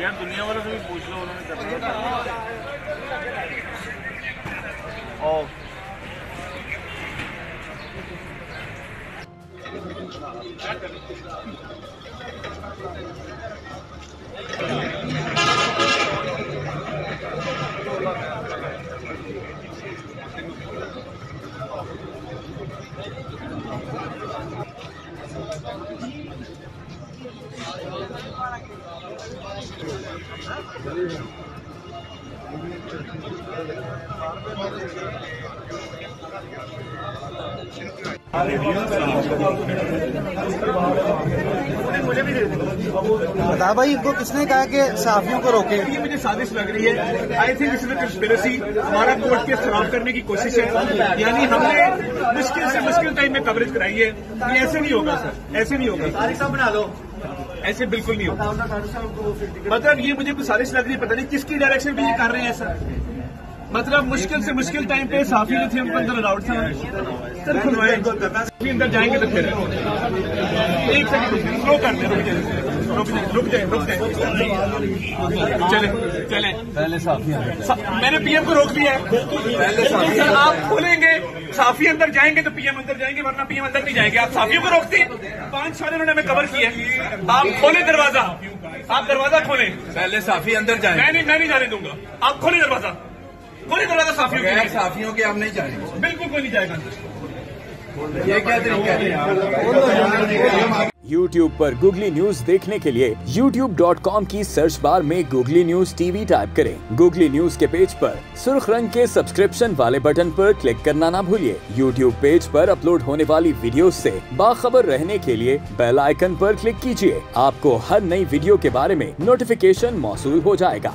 यार दुनिया वालों से भी पूछ लो, उन्होंने और बता भाई, इनको किसने कहा कि सहाफियों को रोके? ये मुझे साजिश लग रही है। आई थिंक इसमें कंस्पिरेसी, हमारा कोर्ट के खिलाफ करने की कोशिश है। यानी हमने मुश्किल से मुश्किल टाइम में कवरेज कराई है। ये ऐसे नहीं होगा सर, ऐसे नहीं होगा, बना लो। ऐसे बिल्कुल नहीं होगा। मतलब ये मुझे कुछ साजिश लग रही है, पता नहीं किसकी डायरेक्शन में ये कर रहे हैं सर। मतलब मुश्किल से मुश्किल टाइम पे साफी जो थे उनको अंदर अलाउड था सर, खुलवाए अंदर जाएंगे तो फिर एक सेकंड स्लो कर दे, रुक जाए चले पहले साफी मैंने पीएम को रोक दिया है। सर आप खोलेंगे, साफी अंदर जाएंगे तो पीएम अंदर जाएंगे, वरना पीएम अंदर नहीं जाएंगे। आप साफियों को रोकते हैं, 5 साल उन्होंने हमें कवर किया। आप खोले दरवाजा, आप दरवाजा खोलें। पहले साफी अंदर जाए। मैं नहीं जाने दूंगा। आप खोले दरवाजा, खोले दरवाजा साफियों के। साफियों के आप नहीं जाएंगे, बिल्कुल कोई नहीं जाएगा अंदर। ये क्या तरीका है? YouTube पर गूगली न्यूज देखने के लिए youtube.com की सर्च बार में गूगली न्यूज टीवी टाइप करें। गूगली न्यूज के पेज पर सुर्ख रंग के सब्सक्रिप्शन वाले बटन पर क्लिक करना ना भूलिए। YouTube पेज पर अपलोड होने वाली वीडियो से बाखबर रहने के लिए बेल आइकन पर क्लिक कीजिए। आपको हर नई वीडियो के बारे में नोटिफिकेशन मौसूल हो जाएगा।